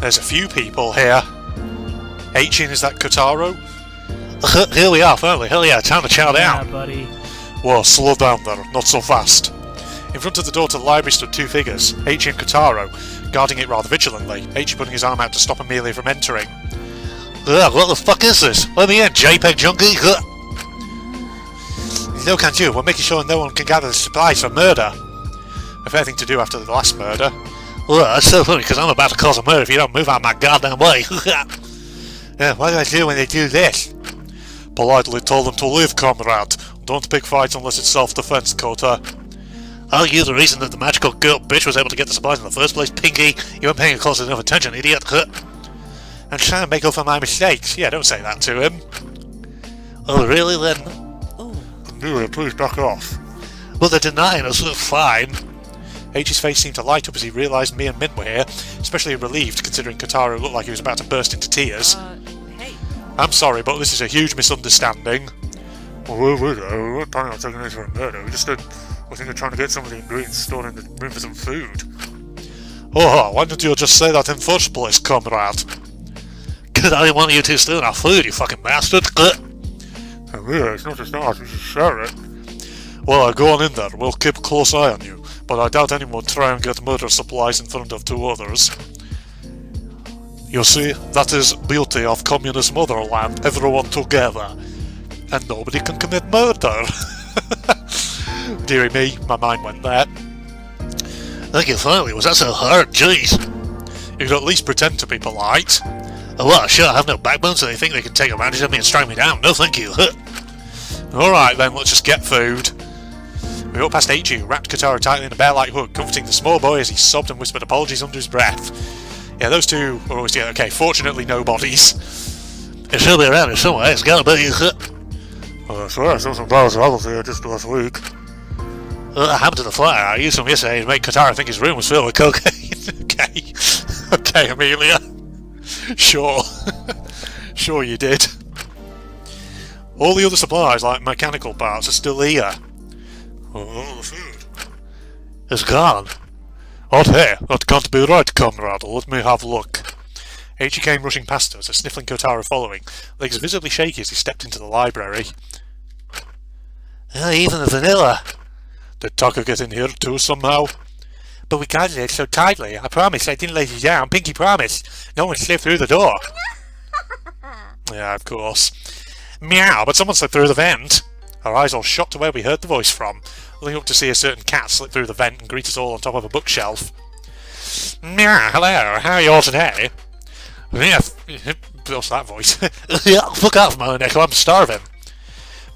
There's a few people here. Aichin, is that Kotaro? Here we are, finally. Hell yeah, time to chow down. Yeah, buddy. Whoa, slow down there, not so fast. In front of the door to the library stood two figures, Aichin and Kotaro, guarding it rather vigilantly, Aichin putting his arm out to stop Amelia from entering. What the fuck is this? Let me in, JPEG junkie! No can do, we're making sure no one can gather the supplies for murder. A fair thing to do after the last murder. That's so funny, because I'm about to cause a murder if you don't move out of my goddamn way. What do I do when they do this? Politely tell them to leave, comrade. Don't pick fights unless it's self-defense, Kota. Are you the reason that the magical girl bitch was able to get the supplies in the first place, Pinky? You weren't paying close enough attention, idiot. I'm trying to make up for my mistakes. Yeah, don't say that to him. Oh, really, then? Amelia, please back off. Well, they're denying us, so fine. H's face seemed to light up as he realised me and Min were here, especially relieved considering Kotaro looked like he was about to burst into tears. Hey. I'm sorry, but this is a huge misunderstanding. Well, we're not planning on taking this for a murder. We just I think we're trying to get some of the ingredients stored in the room for some food. Oh, why didn't you just say that in first place, comrade? Because I didn't want you to steal our food, you fucking bastard. Amelia, it's not just ours, we should share it. Well, go on in there. We'll keep a close eye on you, but I doubt anyone would try and get murder supplies in front of two others. You see, that is beauty of communist motherland, everyone together. And nobody can commit murder. Deary me, my mind went there. Thank you, finally. Was that so hard? Jeez. You could at least pretend to be polite. Oh, well, sure, I have no backbone, so they think they can take advantage of me and strike me down. No, thank you. Alright then, let's just get food. We walked past Eiichi, who wrapped Kotaro tightly in a bear-like hug, comforting the small boy as he sobbed and whispered apologies under his breath. Yeah, those two were always together. Okay, fortunately no bodies. It should be around here somewhere. It's gotta be. I swear I saw some flowers of apples here just last week. What happened to the flyer? I used some yesterday to make Kotaro think his room was filled with cocaine. Okay. Okay, Amelia. Sure. Sure you did. All the other supplies, like mechanical parts, are still here. Oh, the food. It's gone. What here? That can't be right, comrade. Let me have a look. Eiichi came rushing past us, a sniffling Kotaro following, legs visibly shaky as he stepped into the library. Even the vanilla. Did Taka get in here too somehow? But we guarded it so tightly. I promise I didn't let you down. Pinky promised. No one slipped through the door. Yeah, of course. Meow, but someone slipped through the vent. Our eyes all shot to where we heard the voice from, looking up to see a certain cat slip through the vent and greet us all on top of a bookshelf. Meow, hello, how are you all today? Yeah, what's that voice? Yeah, fuck off, Monaco, I'm starving.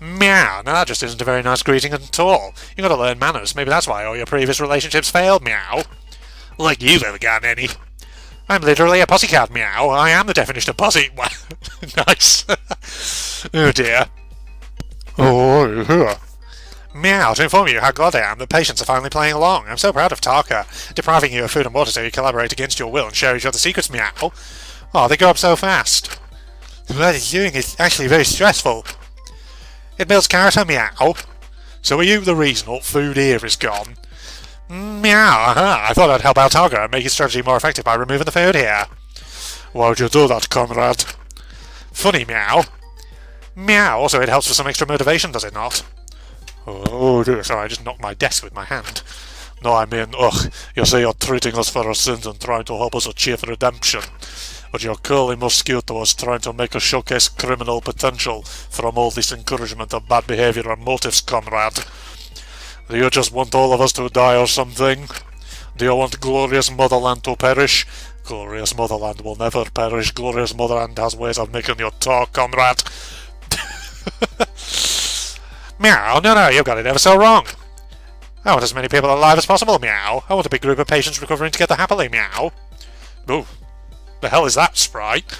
Meow, no, that just isn't a very nice greeting at all. You gotta learn manners, maybe that's why all your previous relationships failed, meow. Like you've ever gotten any. I'm literally a pussycat, meow. I am the definition of pussy. Nice. Oh dear. Oh, are you here? Meow, to inform you how glad I am that patients are finally playing along. I'm so proud of Taka, depriving you of food and water so you collaborate against your will and share each other's secrets, meow. Oh, they grow up so fast. What it's doing is actually very stressful. It builds character, meow. So are you the reason all food here is gone? Meow, I thought I'd help out Taka and make his strategy more effective by removing the food here. Why would you do that, comrade? Funny, meow. Meow, also it helps with some extra motivation, does it not? Oh dear, sorry, I just knocked my desk with my hand. No, I mean, ugh, you say you're treating us for our sins and trying to help us achieve redemption. But your curly mosquito is trying to make us showcase criminal potential from all this encouragement of bad behaviour and motives, comrade. Do you just want all of us to die or something? Do you want glorious motherland to perish? Glorious motherland will never perish. Glorious motherland has ways of making you talk, comrade. Meow, no, you've got it ever so wrong. I want as many people alive as possible, meow. I want a big group of patients recovering together happily, meow. Ooh, the hell is that, Sprite?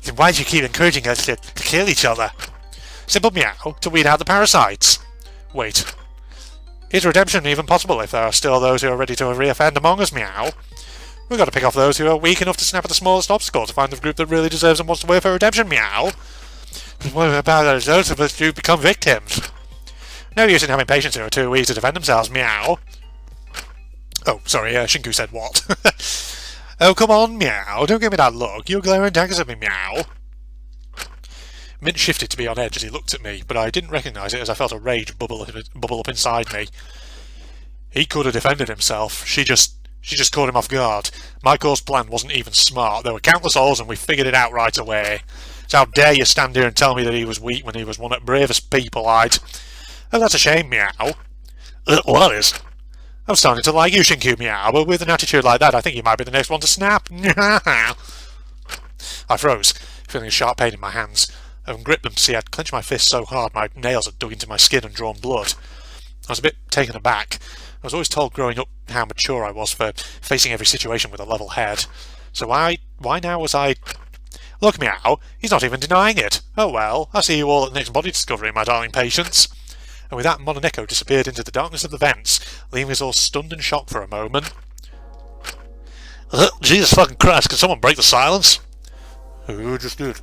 Then why do you keep encouraging us to kill each other? Simple, meow, to weed out the parasites. Wait. Is redemption even possible if there are still those who are ready to reoffend among us, meow? We've got to pick off those who are weak enough to snap at the smallest obstacle to find the group that really deserves and wants to wait for redemption, meow. But what about those of us who become victims? No use in having patients who are too weak to defend themselves, meow. Oh, sorry, Shinku said what? Oh, come on, Meow. Don't give me that look. You're glaring daggers at me, Meow. Mint shifted to be on edge as he looked at me, but I didn't recognise it as I felt a rage bubble up inside me. He could have defended himself. She just caught him off guard. My course plan wasn't even smart. There were countless holes and we figured it out right away. So how dare you stand here and tell me that he was weak when he was one of the bravest people I'd... Oh, that's a shame, Meow. What is? I'm starting to like you, Shinku, Meow, but with an attitude like that, I think you might be the next one to snap. I froze, feeling a sharp pain in my hands. I gripped them to see I'd clenched my fist so hard my nails had dug into my skin and drawn blood. I was a bit taken aback. I was always told growing up how mature I was for facing every situation with a level head. So why now was I... Look, Meow, he's not even denying it. Oh well, I'll see you all at the next body discovery, my darling patients. And with that, Mononeko disappeared into the darkness of the vents, leaving us all stunned and shocked for a moment. Jesus fucking Christ, can someone break the silence? Who just did?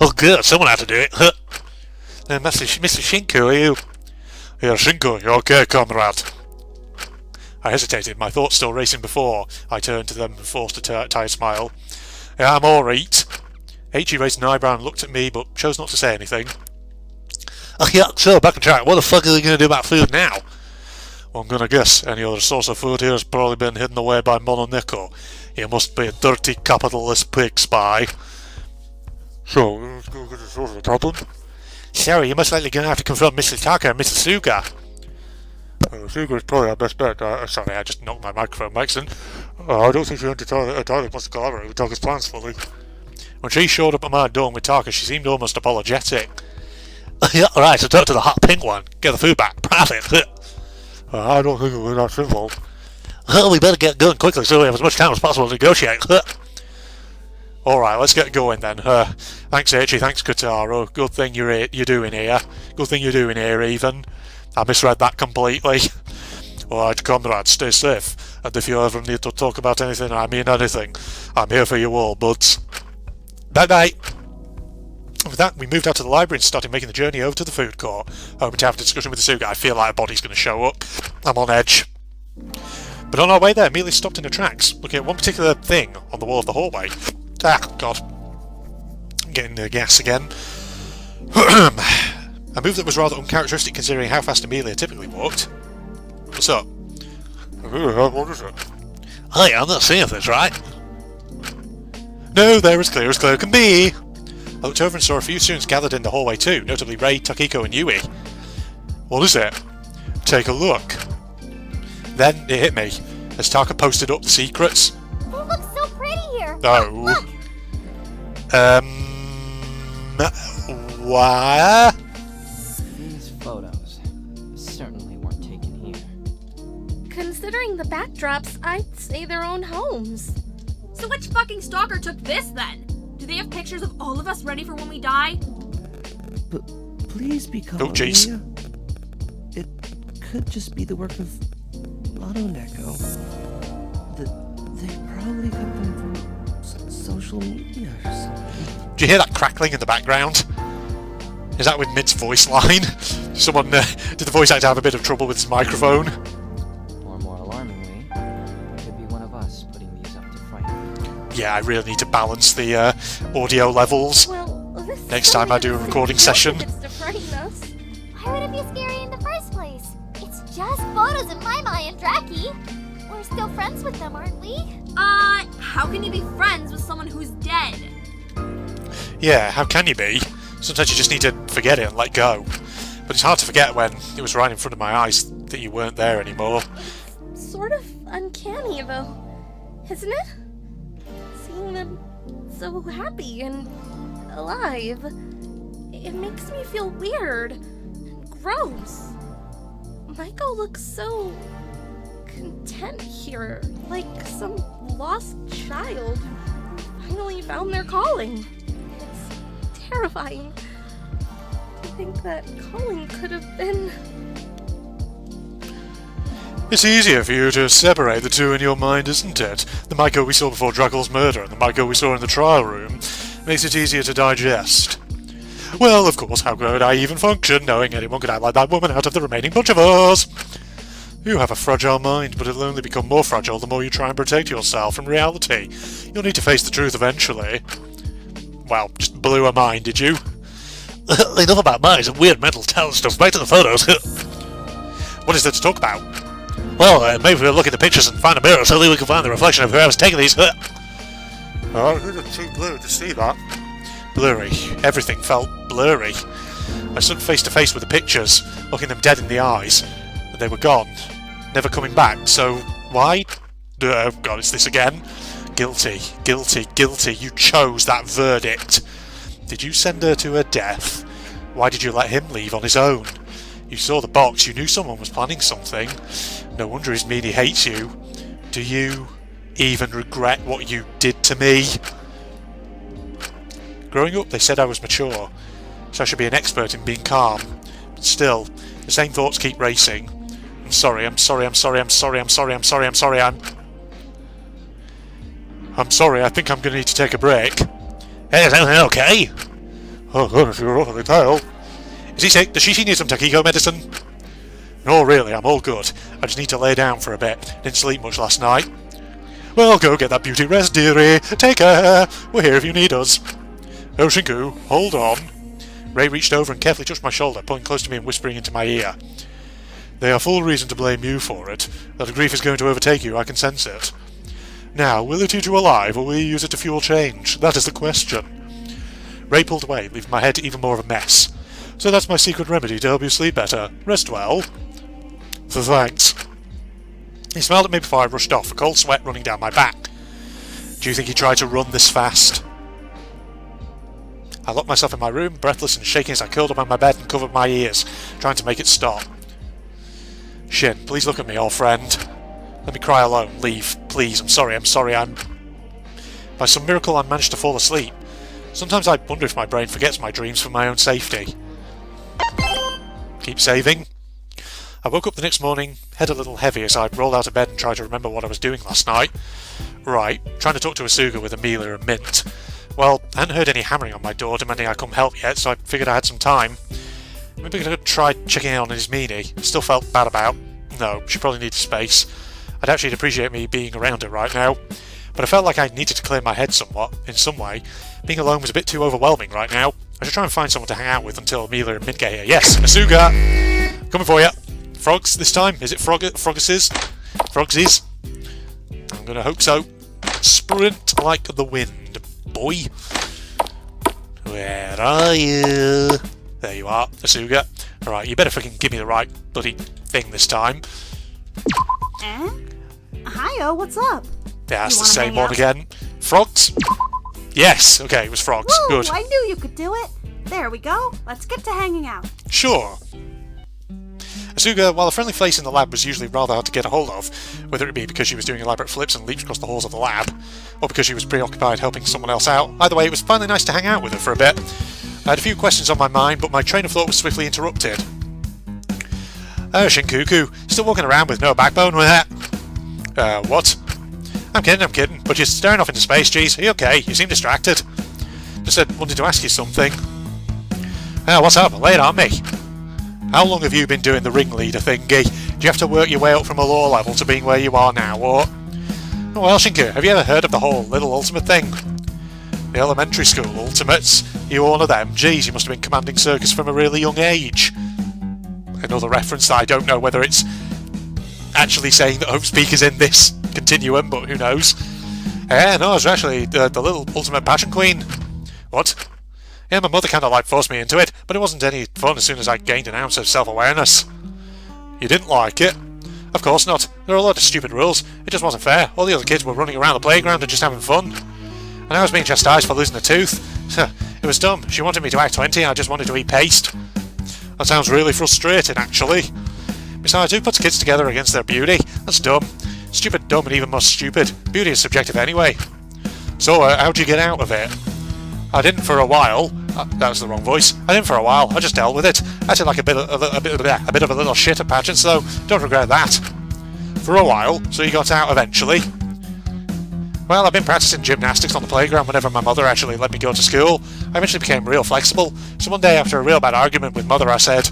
Oh good, someone had to do it. Mr. Shinku, are you... Yeah, Shinku, you okay, comrade? I hesitated, my thoughts still racing before I turned to them and forced a tired smile. Yeah, I'm all right. H.E. raised an eyebrow and looked at me, but chose not to say anything. Oh yeah, so back on track. What the fuck are they going to do about food now? Well, I'm gonna guess any other source of food here has probably been hidden away by Mononeko. He must be a dirty capitalist pig spy. So, let's go get the source of the problem. Sorry, you're most likely going to have to confront Mr. Taka and Mr. Asuga. Asuga is probably our best bet. Sorry, I just knocked my microphone by accident. I don't think she entirely wants to collaborate with Taka's plans fully. When she showed up at my door with Taka, she seemed almost apologetic. Yeah, right, so talk to the hot pink one. Get the food back. Profit. I don't think it was that simple. Well, we better get going quickly so we have as much time as possible to negotiate. Alright, let's get going then. Thanks, H.E., thanks, Kotaro. Good thing you're doing here. Good thing you're doing here, even. I misread that completely. Alright, comrades, stay safe. And if you ever need to talk about anything, I mean anything, I'm here for you all, buds. Bye-bye. With that, we moved out to the library and started making the journey over to the food court, hoping to have a discussion with Asuga. I feel like a body's going to show up. I'm on edge. But on our way there, immediately stopped in her tracks, looking at one particular thing on the wall of the hallway. Ah, God. I'm getting the gas again. A move that was rather uncharacteristic considering how fast Amelia typically walked. What's up? What is it? Hey, I'm not seeing this, right? No, they're as clear can be. I looked over and saw a few students gathered in the hallway too, notably Ray, Takiko and Yui. What is it? Take a look. Then it hit me, as Taka posted up the secrets. It looks so pretty here. Oh. Look. What? These photos certainly weren't taken here. Considering the backdrops, I'd say their own homes. So which fucking stalker took this then? Do they have pictures of all of us ready for when we die? Please be calm. Oh, jeez. It could just be the work of Mononeko. They probably got them from social media or something. Do you hear that crackling in the background? Is that with Mid's voice line? Someone, did the voice actor have a bit of trouble with his microphone? Or more alarmingly, it could be one of us putting these up to fight. Yeah, I really need to balance the audio levels. Well, this Next time I do a recording session. It's to frighten us. Why would it be scary in the first place? It's just photos of Maimai and Draki. We're still friends with them, aren't we? How can you be friends with someone who's dead? Yeah, how can you be? Sometimes you just need to forget it and let go. But it's hard to forget when it was right in front of my eyes that you weren't there anymore. Sort of uncanny, though, isn't it? Seeing them so happy and alive. It makes me feel weird and gross. Michael looks so content here, like some lost child finally found their calling. It's terrifying to think that calling could have been... It's easier for you to separate the two in your mind, isn't it? The Michael we saw before Dracul's murder and the Michael we saw in the trial room makes it easier to digest. Well, of course, how could I even function knowing anyone could act like that woman out of the remaining bunch of us? You have a fragile mind, but it'll only become more fragile the more you try and protect yourself from reality. You'll need to face the truth eventually. Well, just blew her mind, did you? Enough about minds and weird mental talent stuff. Back to the photos. What is there to talk about? Well, maybe we'll look at the pictures and find a mirror so that we can find the reflection of whoever's taking these. Oh, it's too blurry to see that. Blurry. Everything felt blurry. I stood face to face with the pictures, looking them dead in the eyes, and they were gone, never coming back. So why? Oh God, it's this again. Guilty, guilty, guilty. You chose that verdict. Did you send her to her death? Why did you let him leave on his own? You saw the box. You knew someone was planning something. No wonder his meanie hates you. Do you even regret what you did to me? Growing up, they said I was mature, so I should be an expert in being calm. But still, the same thoughts keep racing. I'm sorry, I'm sorry, I'm sorry, I'm sorry, I'm sorry, I'm sorry, I'm sorry, I'm sorry, I think I'm going to need to take a break. Hey, is everything okay? Oh goodness, you're awfully pale. Is he sick? Does she need some Takahiro medicine? No, really, I'm all good. I just need to lay down for a bit. Didn't sleep much last night. Well, go get that beauty rest, dearie. Take care. We're here if you need us. Oh, Shinku, hold on. Ray reached over and carefully touched my shoulder, pulling close to me and whispering into my ear. They have full reason to blame you for it. That grief is going to overtake you, I can sense it. Now, will it eat you alive, or will you use it to fuel change? That is the question. Ray pulled away, leaving my head even more of a mess. So that's my secret remedy to help you sleep better. Rest well. Thanks. He smiled at me before I rushed off, a cold sweat running down my back. Do you think he tried to run this fast? I locked myself in my room, breathless and shaking as I curled up on my bed and covered my ears, trying to make it stop. Shin, please look at me, old friend. Let me cry alone. Leave, please. I'm sorry, By some miracle I managed to fall asleep. Sometimes I wonder if my brain forgets my dreams for my own safety. Keep saving. I woke up the next morning, head a little heavy as I rolled out of bed and tried to remember what I was doing last night. Right, trying to talk to Asuga with Amelia and Mint. Well, I hadn't heard any hammering on my door demanding I come help yet, so I figured I had some time. Maybe I could try checking in on his meanie. Still felt bad about. No, she probably needed space. I doubt she'd appreciate me being around her right now. But I felt like I needed to clear my head somewhat, in some way. Being alone was a bit too overwhelming right now. I should try and find someone to hang out with until Amelia and Mint get here. Yes, Asuga! Coming for you. Frogs this time? Is it Froggises? Frogsies? I'm gonna hope so. Sprint like the wind, boy. Where are you? There you are, Asuga. Alright, you better freaking give me the right bloody thing this time. Eh? Hiyo, what's up? Yeah, it's You the wanna same hang one out? again. Frogs? Yes, okay, it was frogs. Woo, Good. I knew you could do it. There we go. Let's get to hanging out. Sure. Asuga, while a friendly face in the lab was usually rather hard to get a hold of, whether it be because she was doing elaborate flips and leaps across the halls of the lab, or because she was preoccupied helping someone else out, either way it was finally nice to hang out with her for a bit. I had a few questions on my mind, but my train of thought was swiftly interrupted. Oh, Shinkuku, still walking around with no backbone with that? What? I'm kidding, but you're staring off into space, geez. Are you okay? You seem distracted. Just wanted to ask you something. Oh, what's up? Lay it on me. How long have you been doing the ringleader thingy? Do you have to work your way up from a lower level to being where you are now, or...? Oh, well, Shinku, have you ever heard of the whole little ultimate thing? The elementary school ultimates? You were one of them? Geez, you must have been commanding circus from a really young age. Another reference that I don't know whether it's actually saying that Hope Speaker's in this continuum, but who knows. No, I was actually the little ultimate passion queen. What? Yeah, my mother kind of forced me into it, but it wasn't any fun as soon as I gained an ounce of self-awareness. You didn't like it? Of course not. There are a lot of stupid rules. It just wasn't fair. All the other kids were running around the playground and just having fun. And I was being chastised for losing a tooth. It was dumb. She wanted me to act 20 and I just wanted to eat paste. That sounds really frustrating, actually. Besides, who puts kids together against their beauty? That's dumb. Stupid, dumb, and even more stupid. Beauty is subjective anyway. So, how'd you get out of it? I didn't for a while. That was the wrong voice. I didn't for a while. I just dealt with it. I acted like a bit of a little shit at pageants, though. Don't regret that. For a while, so you got out eventually. Well, I've been practicing gymnastics on the playground whenever my mother actually let me go to school. I eventually became real flexible. So one day, after a real bad argument with mother, I said,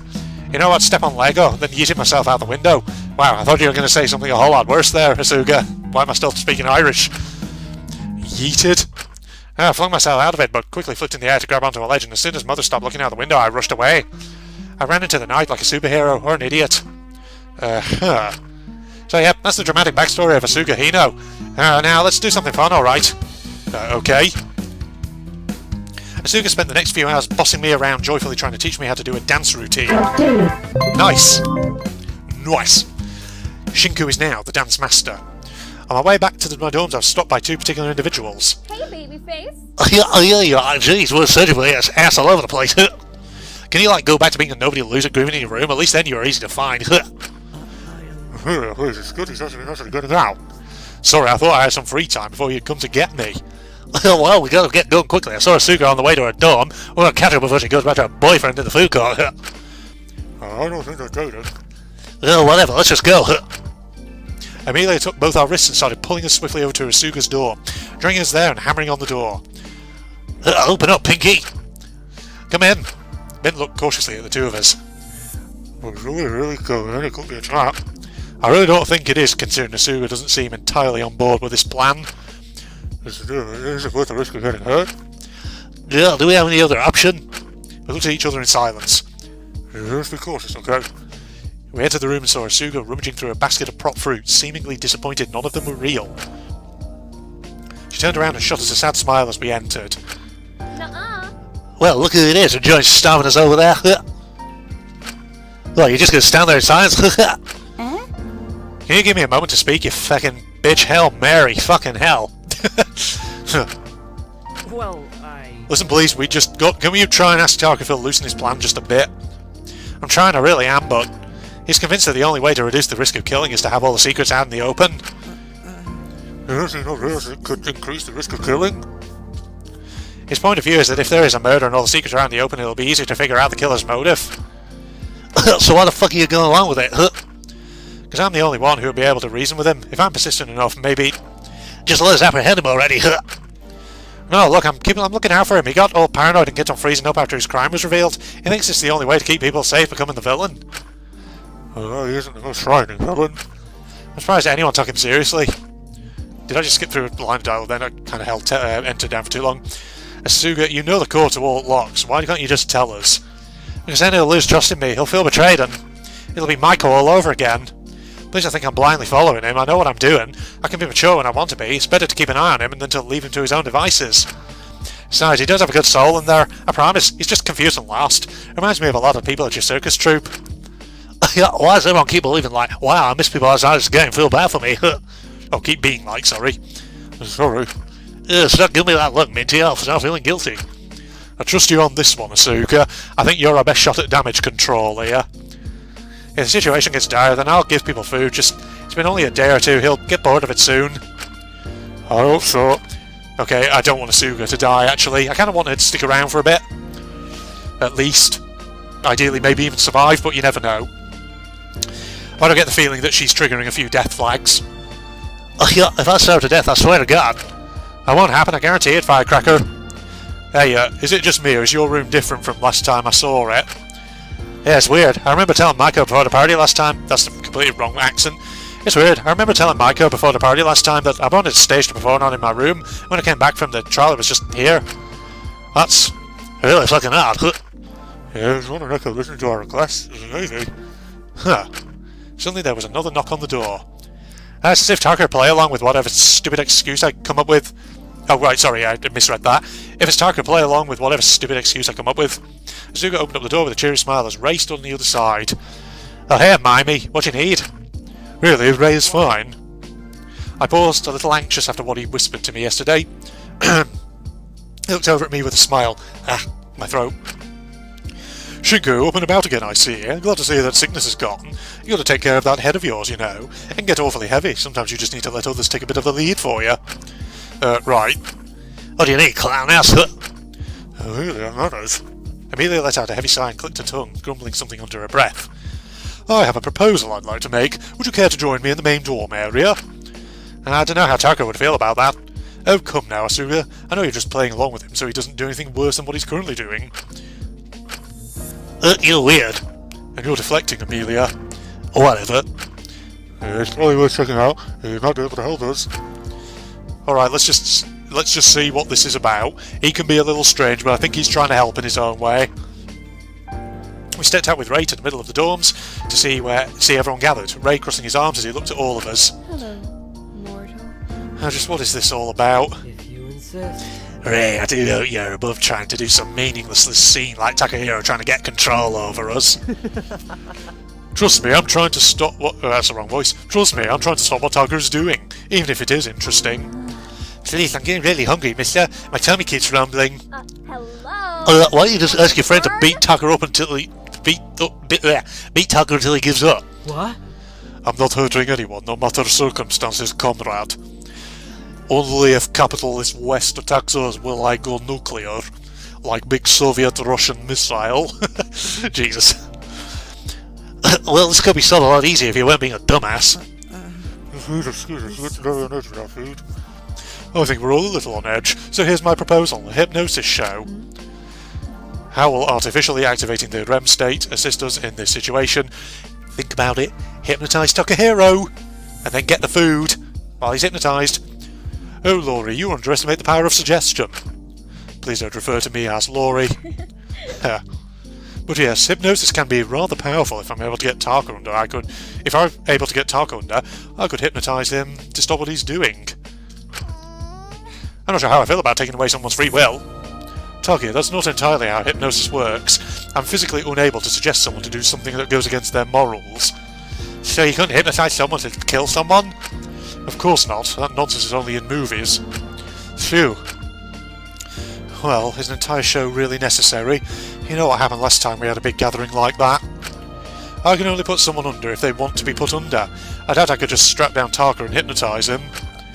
"You know what? Step on Lego," then yeeted myself out the window. Wow, I thought you were going to say something a whole lot worse there, Asuga. Why am I still speaking Irish? Yeeted. I flung myself out of it, but quickly flipped in the air to grab onto a ledge, and as soon as Mother stopped looking out the window, I rushed away. I ran into the night like a superhero, or an idiot. So yep, that's the dramatic backstory of Asuga Hino. Now, let's do something fun, alright? Okay. Asuga spent the next few hours bossing me around, joyfully trying to teach me how to do a dance routine. Nice! Nice! Shinku is now the dance master. On my way back to my dorms, I was stopped by two particular individuals. Hey, babyface. Yeah, jeez, we're surgically ass all over the place. Can you, like, go back to being a nobody loser grooving in your room? At least then you're easy to find. It's good, he's actually good now. Sorry, I thought I had some free time before you'd come to get me. Well, we gotta get going quickly. I saw Asuga on the way to her dorm. We're gonna catch her before she goes back to her boyfriend in the food court. I don't think I do it. Whatever, let's just go. Amelia took both our wrists and started pulling us swiftly over to Asuga's door, dragging us there and hammering on the door. Open up, Pinky. Come in. Mint looked cautiously at the two of us. It's really cool, and it could be a trap. I really don't think it is, considering Asuga doesn't seem entirely on board with this plan. Is it worth the risk of getting hurt? Yeah, do we have any other option? We looked at each other in silence. Just be cautious, okay? We entered the room and saw Asuga rummaging through a basket of prop fruits, seemingly disappointed none of them were real. She turned around and shot us a sad smile as we entered. Nuh-uh. Well, look who it is, enjoying starving us over there. Well, you're just gonna stand there in silence? Can you give me a moment to speak, you fucking bitch? Hell Mary, fucking hell. Well, Listen, please, can you try and ask Takahiro to loosen his plan just a bit? I'm trying, I really am, but he's convinced that the only way to reduce the risk of killing is to have all the secrets out in the open. Does he not realize it could increase the risk of killing? His point of view is that if there is a murder and all the secrets are out in the open, it'll be easier to figure out the killer's motive. So why the fuck are you going along with it? Because I'm the only one who will be able to reason with him. If I'm persistent enough, maybe... Just let us apprehend him already. No, look, I'm looking out for him. He got all paranoid and kept on freezing up after his crime was revealed. He thinks it's the only way to keep people safe, becoming the villain. Oh, he isn't the most frightening villain. I'm surprised anyone took him seriously. Did I just skip through a line of dialogue then? I kind of held enter down for too long. Asuga, you know the core to all locks. Why can't you just tell us? Because then he'll lose trust in me, he'll feel betrayed, and it'll be Michael all over again. Please don't think I'm blindly following him. I know what I'm doing. I can be mature when I want to be. It's better to keep an eye on him than to leave him to his own devices. Besides, he does have a good soul in there. I promise. He's just confused and lost. Reminds me of a lot of people at your circus troupe. Yeah, why does everyone keep believing, like, wow, I miss people outside this game, feel bad for me? Oh, keep being like, sorry. Sorry. Stop giving me that look, Minty. I'll start feeling guilty. I trust you on this one, Asuga. I think you're our best shot at damage control here. If the situation gets dire, then I'll give people food. It's been only a day or two. He'll get bored of it soon. I hope so. Okay, I don't want Asuga to die, actually. I kind of want her to stick around for a bit. At least. Ideally, maybe even survive, but you never know. I don't get the feeling that she's triggering a few death flags. Yeah, if I starve to death, I swear to God. That won't happen, I guarantee it, Firecracker. Hey, is it just me, or is your room different from last time I saw it? Yeah, it's weird. I remember telling Maiko before the party last time... That's the completely wrong accent. It's weird. I remember telling Maiko before the party last time that I wanted a stage to perform on in my room. When I came back from the trial, it was just here. That's really fucking odd. Yeah, he's wondering if I listened to our request. It's amazing. Huh. Suddenly there was another knock on the door. It's as if Takahiro play along with whatever stupid excuse I come up with. Oh, right, sorry, I misread that. If it's Takahiro play along with whatever stupid excuse I come up with. Asuga opened up the door with a cheery smile as Ray stood on the other side. Oh, hey, Mimey, what do you need? Really, Ray is fine. I paused, a little anxious after what he whispered to me yesterday. He looked over at me with a smile. My throat. Shinku, up and about again, I see. Glad to see that sickness is gone. You got to take care of that head of yours, you know. It can get awfully heavy. Sometimes you just need to let others take a bit of the lead for you. Right. What do you need, clown ass? Really, manners. Amelia let out a heavy sigh and clicked her tongue, grumbling something under her breath. I have a proposal I'd like to make. Would you care to join me in the main dorm area? I don't know how Taka would feel about that. Oh, come now, Asuga. I know you're just playing along with him so he doesn't do anything worse than what he's currently doing. You're weird. And you're deflecting, Amelia. Whatever. It's probably worth checking out. He might be able to help us. Alright, let's just see what this is about. He can be a little strange, but I think he's trying to help in his own way. We stepped out with Ray to the middle of the dorms to see everyone gathered. Ray crossing his arms as he looked at all of us. Hello, mortal. Just what is this all about? If you insist. Ray, I do hope you're above trying to do some meaningless scene like Takahiro trying to get control over us. Trust me, I'm trying to stop what... that's the wrong voice. Trust me, I'm trying to stop what Takahira's doing, even if it is interesting. Please, I'm getting really hungry, mister. My tummy keeps rumbling. Hello? Why don't you just ask your friend to beat Tucker up until he... beat Tucker until he gives up? What? I'm not hurting anyone, no matter circumstances, comrade. Only if capitalist West attacks us will I go nuclear, like big Soviet-Russian missile. Jesus. Well, this could be solved a lot easier if you weren't being a dumbass. I think we're all a little on edge, so here's my proposal, a hypnosis show. How will artificially activating the REM state assist us in this situation? Think about it, hypnotise Takahiro, and then get the food while he's hypnotised. Oh, Laurie, you underestimate the power of suggestion. Please don't refer to me as Laurie. But yes, hypnosis can be rather powerful if I'm able to get Taka under. If I'm able to get Taka under, I could hypnotise him to stop what he's doing. I'm not sure how I feel about taking away someone's free will. Taka, that's not entirely how hypnosis works. I'm physically unable to suggest someone to do something that goes against their morals. So you couldn't hypnotise someone to kill someone? Of course not. That nonsense is only in movies. Phew. Well, is an entire show really necessary? You know what happened last time we had a big gathering like that? I can only put someone under if they want to be put under. I doubt I could just strap down Taka and hypnotise him.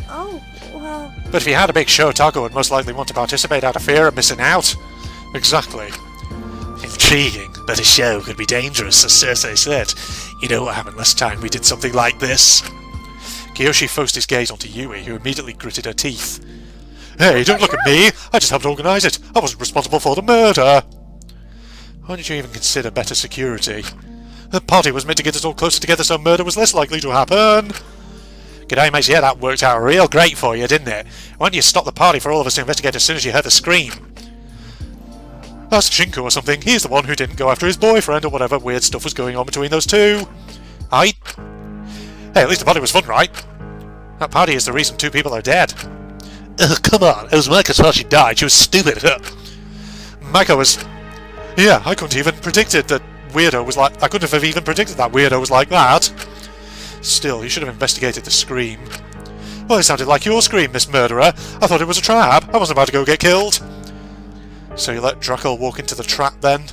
Oh, well... But if you had a big show, Taka would most likely want to participate out of fear of missing out. Exactly. Intriguing, but a show could be dangerous, as Cersei said. You know what happened last time we did something like this? Kiyoshi focused his gaze onto Yui, who immediately gritted her teeth. Hey, don't look at me! I just helped organise it! I wasn't responsible for the murder! Why didn't you even consider better security? The party was meant to get us all closer together so murder was less likely to happen! G'day mates, yeah, that worked out real great for you, didn't it? Why don't you stop the party for all of us to investigate as soon as you heard the scream? Ask Shinku or something, he's the one who didn't go after his boyfriend or whatever weird stuff was going on between those two. Hey, at least the party was fun, right? That party is the reason 2 people are dead. Come on, it was Micah's fault she died, she was stupid. Micah was... Yeah, I couldn't even predicted that weirdo was like... I couldn't have even predicted that weirdo was like that. Still, you should have investigated the scream. Well, it sounded like your scream, Miss Murderer. I thought it was a trap. I wasn't about to go get killed. So you let Draco walk into the trap then?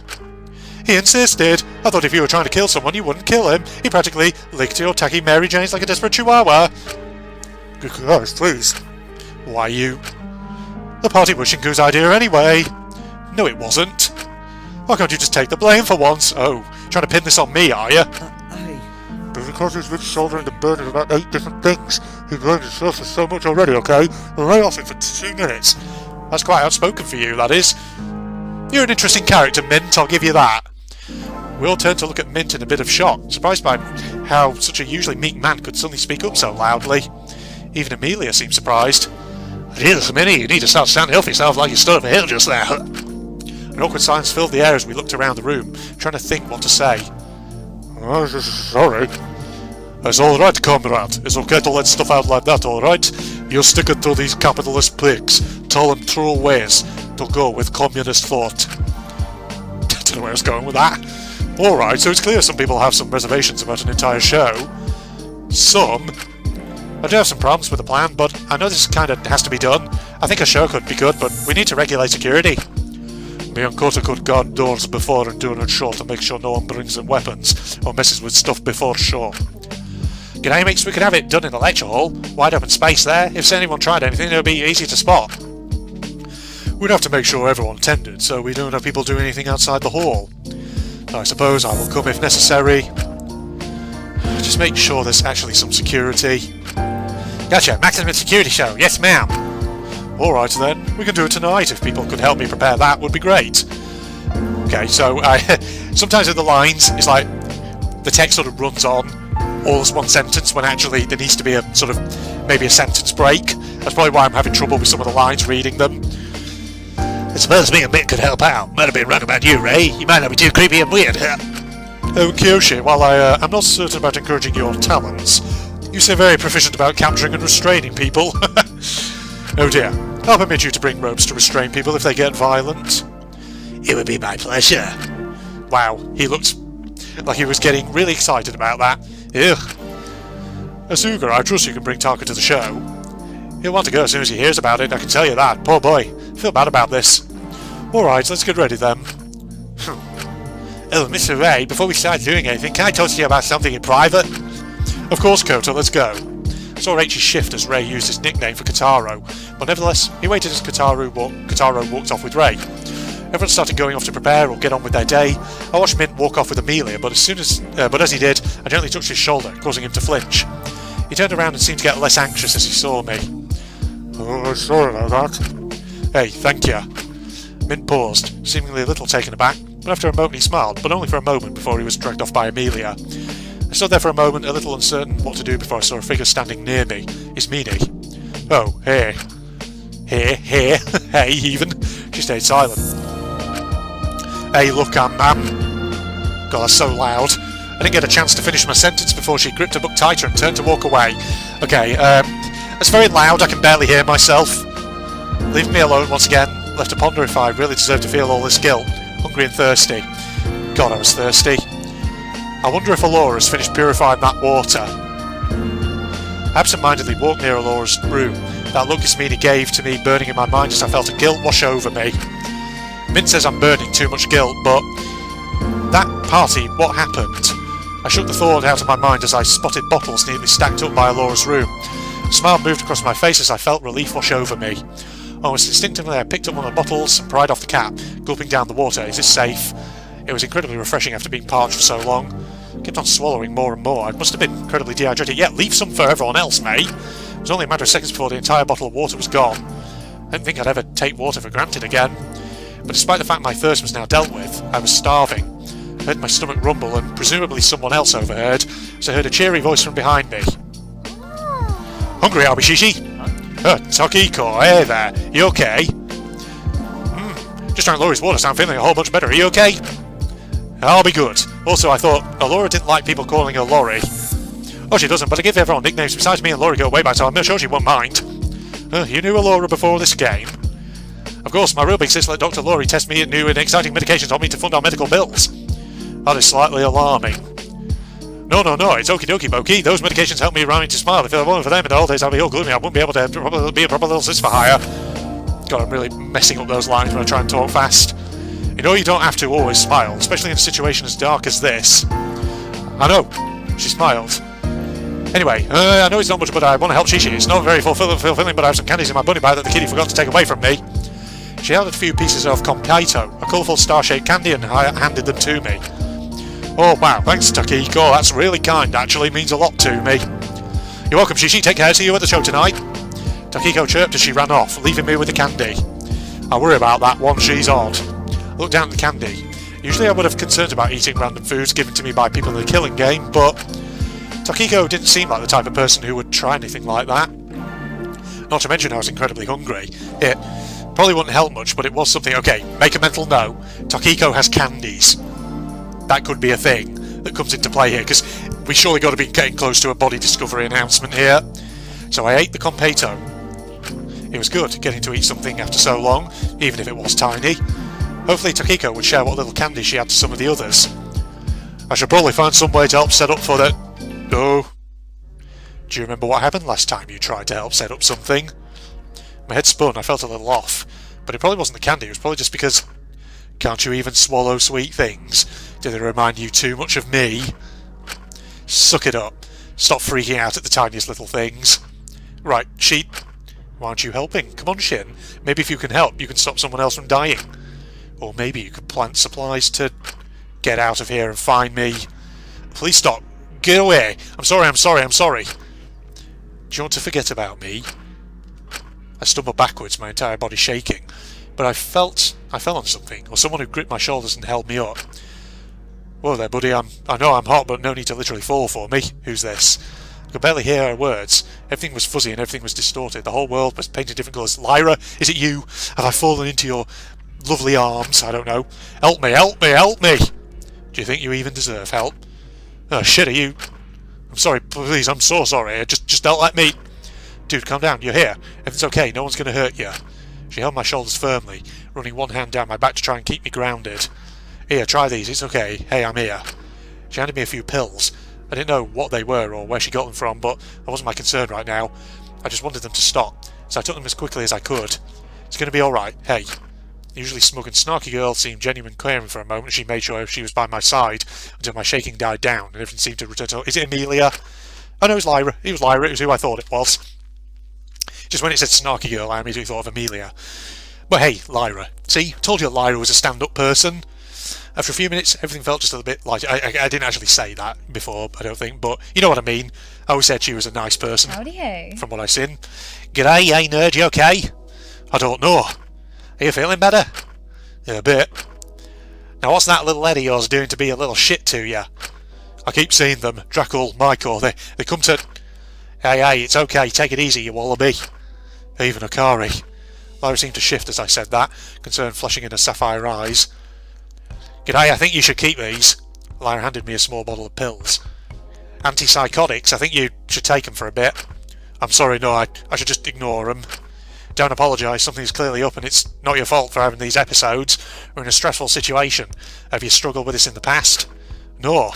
He insisted. I thought if you were trying to kill someone, you wouldn't kill him. He practically licked your tacky Mary Janes like a desperate chihuahua. Good Christ, please. Why you... The party was Shinku's idea anyway. No, it wasn't. Why can't you just take the blame for once? Oh, trying to pin this on me, are you? Because he's been shouldering the burden of about 8 different things. He blames himself for so much already, okay? Lay off him for 2 minutes. That's quite outspoken for you, that is. You're an interesting character, Mint, I'll give you that. We all turned to look at Mint in a bit of shock, surprised by how such a usually meek man could suddenly speak up so loudly. Even Amelia seemed surprised. Jesus, Minnie, you need to start standing up for yourself like you stood over here just now. An awkward silence filled the air as we looked around the room, trying to think what to say. Oh, sorry. It's alright, comrade. It's okay to let stuff out like that, alright? You're sticking to these capitalist pigs. Tell them true ways to go with communist thought. Don't know where I was going with that. Alright, so it's clear some people have some reservations about an entire show. Some. I do have some problems with the plan, but I know this kind of has to be done. I think a show could be good, but we need to regulate security. Me and Kota could guard doors before and during show to make sure no one brings in weapons or messes with stuff before show. G'day mates, we could have it done in the lecture hall. Wide open space there. If anyone tried anything, it would be easy to spot. We'd have to make sure everyone attended, so we don't have people doing anything outside the hall. I suppose I will come if necessary. Just make sure there's actually some security. Gotcha, maximum security show, yes ma'am. Alright then, we can do it tonight. If people could help me prepare that, would be great. Okay, so sometimes in the lines, it's like the text sort of runs on all as one sentence when actually there needs to be a sort of, maybe a sentence break. That's probably why I'm having trouble with some of the lines reading them. I suppose me and Mick could help out. Might have been wrong about you, Ray. You might not be too creepy and weird, huh? Oh, Kyoshi, while I'm not certain about encouraging your talents, you seem very proficient about capturing and restraining people. Oh dear. I'll permit you to bring ropes to restrain people if they get violent. It would be my pleasure. Wow, he looked like he was getting really excited about that. Ew. Asuga, I trust you can bring Taka to the show. He'll want to go as soon as he hears about it, I can tell you that. Poor boy. I feel bad about this. Alright, let's get ready then. Oh, Mr. Ray, before we start doing anything, can I talk to you about something in private? Of course, Koto, let's go. I saw H's shift as Ray used his nickname for Kotaro, but nevertheless, he waited as Kotaro walked off with Ray. Everyone started going off to prepare or get on with their day. I watched Mint walk off with Amelia, but as he did, I gently touched his shoulder, causing him to flinch. He turned around and seemed to get less anxious as he saw me. Oh, sorry about that. Hey, thank you. Mint paused, seemingly a little taken aback, but after a moment he smiled, but only for a moment before he was dragged off by Amelia. I stood there for a moment, a little uncertain what to do before I saw a figure standing near me. It's Meanie. Oh, hey. Hey, hey, even. She stayed silent. Hey, look, God, that's so loud. I didn't get a chance to finish my sentence before she gripped her book tighter and turned to walk away. Okay, it's very loud, I can barely hear myself. Leaving me alone once again, left to ponder if I really deserved to feel all this guilt. Hungry and thirsty. God, I was thirsty. I wonder if Alora has finished purifying that water. I absent-mindedly walked near Alora's room. That look Meanie gave to me burning in my mind as I felt a guilt wash over me. Mint says I'm burning too much guilt, but that party, what happened? I shook the thought out of my mind as I spotted bottles neatly stacked up by Alora's room. A smile moved across my face as I felt relief wash over me. Almost instinctively I picked up one of the bottles and pried off the cap, gulping down the water. Is this safe? It was incredibly refreshing after being parched for so long. I kept on swallowing more and more. I must have been incredibly dehydrated. Yeah, leave some for everyone else, mate. It was only a matter of seconds before the entire bottle of water was gone. I didn't think I'd ever take water for granted again. But despite the fact my thirst was now dealt with, I was starving. I heard my stomach rumble, and presumably someone else overheard, as I heard a cheery voice from behind me. Hungry, are we, Shishi? Takahiro, hey there. You okay? Just drank Lori's water, so I'm feeling a whole bunch better. Are you okay? I'll be good. Also, I thought Alora didn't like people calling her Lori. Oh, she doesn't, but I give everyone nicknames besides me and Lori go way back, so I'm sure she won't mind. You knew Alora before this game? Of course, my real big sister let Dr. Lori test me and new and exciting medications on me to fund our medical bills. That is slightly alarming. No, it's okie dokie Boki. Those medications help me remind to smile. If it weren't for them in the old days, I'd be all gloomy. I wouldn't be able to be a proper little sis for hire. God, I'm really messing up those lines when I try and talk fast. You know you don't have to always smile, especially in a situation as dark as this. I know. She smiled. Anyway, I know it's not much, but I want to help Shishi. It's not very fulfilling, but I have some candies in my bunny bag that the kitty forgot to take away from me. She held a few pieces of Compito, a colourful star-shaped candy, and handed them to me. Oh wow, thanks Takahiro, that's really kind, actually means a lot to me. You're welcome, Shishi, take care, see you at the show tonight. Takahiro chirped as she ran off, leaving me with the candy. I worry about that one, she's odd. I looked down at the candy. Usually I would have concerns about eating random foods given to me by people in the killing game, but Takahiro didn't seem like the type of person who would try anything like that. Not to mention I was incredibly hungry. It probably wouldn't help much, but it was something. Okay, make a mental note. Takahiro has candies. That could be a thing that comes into play here, because we surely got to be getting close to a body discovery announcement here. So I ate the Compito. It was good, getting to eat something after so long, even if it was tiny. Hopefully Takahiro would share what little candy she had to some of the others. I should probably find some way to help set up for that. Oh. Do you remember what happened last time you tried to help set up something? My head spun, I felt a little off. But it probably wasn't the candy, it was probably just because... Can't you even swallow sweet things? Do they remind you too much of me? Suck it up. Stop freaking out at the tiniest little things. Right, Sheep. Why aren't you helping? Come on, Shin. Maybe if you can help, you can stop someone else from dying. Or maybe you could plant supplies to... Get out of here and find me. Please stop. Get away. I'm sorry. Do you want to forget about me? I stumbled backwards, my entire body shaking. But I fell on something, or someone who gripped my shoulders and held me up. Whoa there, buddy, I know I'm hot, but no need to literally fall for me. Who's this? I could barely hear her words. Everything was fuzzy and everything was distorted. The whole world was painted different colours. Lyra, is it you? Have I fallen into your lovely arms? I don't know. Help me, help me, help me! Do you think you even deserve help? Oh shit, are you... I'm sorry, please, I'm so sorry. Just don't let me... Dude, calm down, you're here. Everything's okay, no one's going to hurt you. She held my shoulders firmly, running one hand down my back to try and keep me grounded. Here, try these, it's okay. Hey, I'm here. She handed me a few pills. I didn't know what they were or where she got them from, but that wasn't my concern right now. I just wanted them to stop, so I took them as quickly as I could. It's going to be alright. Hey. The usually smug and snarky girl seemed genuine caring for a moment. She made sure she was by my side until my shaking died down and everything seemed to return to... Is it Amelia? Oh no, it was Lyra. It was Lyra. It was who I thought it was. Just when it said snarky girl, I immediately thought of Amelia. But hey, Lyra. See? Told you Lyra was a stand-up person. After a few minutes, everything felt just a little bit like... I didn't actually say that before, I don't think, but you know what I mean. I always said she was a nice person. Howdy hey. From what I've seen. G'day, hey nerd, you okay? I don't know. Are you feeling better? Yeah, a bit. Now what's that little head of yours doing to be a little shit to you? I keep seeing them. Drackle, Michael, they come to... Hey, it's okay, take it easy, you wallaby. Even Akari. Lyra seemed to shift as I said that, concern flashing in her sapphire eyes. G'day, I think you should keep these. Lyra handed me a small bottle of pills. Antipsychotics, I think you should take them for a bit. I'm sorry, no, I should just ignore them. Don't apologise, something's clearly up and it's not your fault for having these episodes. We're in a stressful situation. Have you struggled with this in the past? No.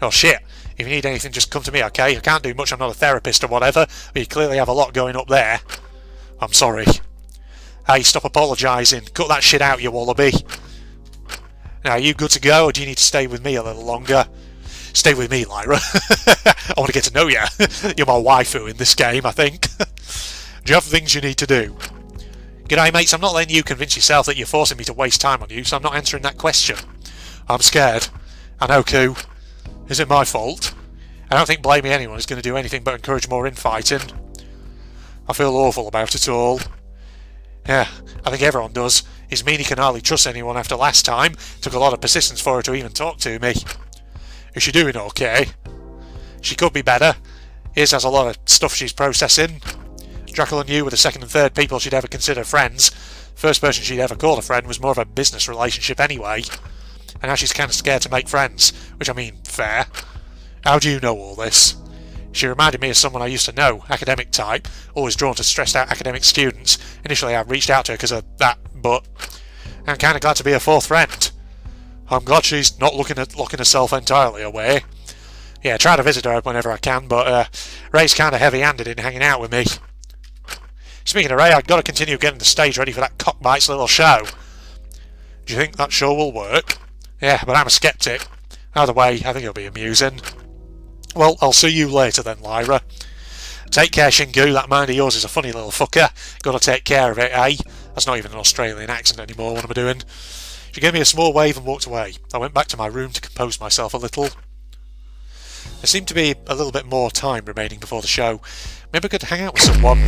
Oh shit. If you need anything, just come to me, okay? I can't do much, I'm not a therapist or whatever, but you clearly have a lot going up there. I'm sorry. Hey, stop apologising. Cut that shit out, you wallaby. Now, are you good to go, or do you need to stay with me a little longer? Stay with me, Lyra. I want to get to know you. You're my waifu in this game, I think. Do you have things you need to do? G'day, mates. I'm not letting you convince yourself that you're forcing me to waste time on you, so I'm not answering that question. I'm scared. I know, Koo. Is it my fault? I don't think blaming anyone is going to do anything but encourage more infighting. I feel awful about it all. Yeah, I think everyone does. It's mean he can hardly trust anyone after last time. Took a lot of persistence for her to even talk to me. Is she doing okay? She could be better. Iz has a lot of stuff she's processing. Drackle and you were the second and third people she'd ever consider friends. First person she'd ever call a friend was more of a business relationship anyway. And now she's kind of scared to make friends, which I mean, fair. How do you know all this? She reminded me of someone I used to know, academic type, always drawn to stressed out academic students. Initially I reached out to her because of that, but I'm kind of glad to be her fourth friend. I'm glad she's not looking at locking herself entirely away. Yeah, I try to visit her whenever I can, but Ray's kind of heavy-handed in hanging out with me. Speaking of Ray, I've got to continue getting the stage ready for that cockbite's little show. Do you think that show will work? Yeah, but I'm a skeptic. Either way, I think it'll be amusing. Well, I'll see you later then, Lyra. Take care, Shingu. That mind of yours is a funny little fucker. Gotta take care of it, eh? That's not even an Australian accent anymore, what am I doing? She gave me a small wave and walked away. I went back to my room to compose myself a little. There seemed to be a little bit more time remaining before the show. Maybe I could hang out with someone.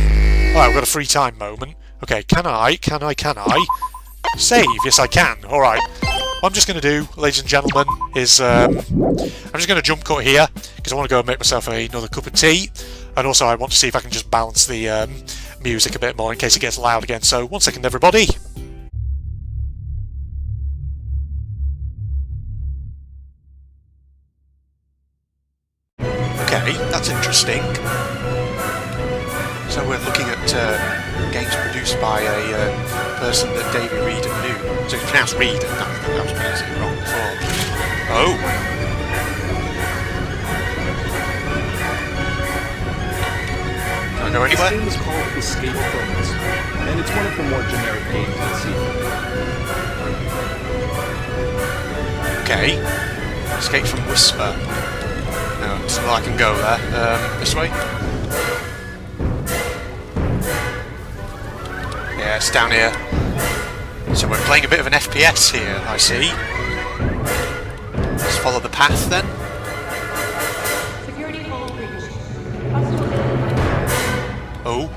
Oh, I've got a free time moment. Okay, can I? Save? Yes, I can. Alright. What I'm just going to do, ladies and gentlemen, is I'm just going to jump cut here, because I want to go and make myself another cup of tea. And also I want to see if I can just balance the music a bit more in case it gets loud again. So, one second, everybody. Okay, that's interesting. So we're looking at games produced by a person that Davey Reed knew. So it's pronounced Reed, I was pronouncing it wrong before. Oh! Can I go anywhere? This game is called Escape from Whisper, and it's one of the more generic games you'll see. Okay. Escape from Whisper. No, it's not like I can go there. This way? Yeah, it's down here. So we're playing a bit of an FPS here, I see. Let's follow the path then. Security hole breached. Oh.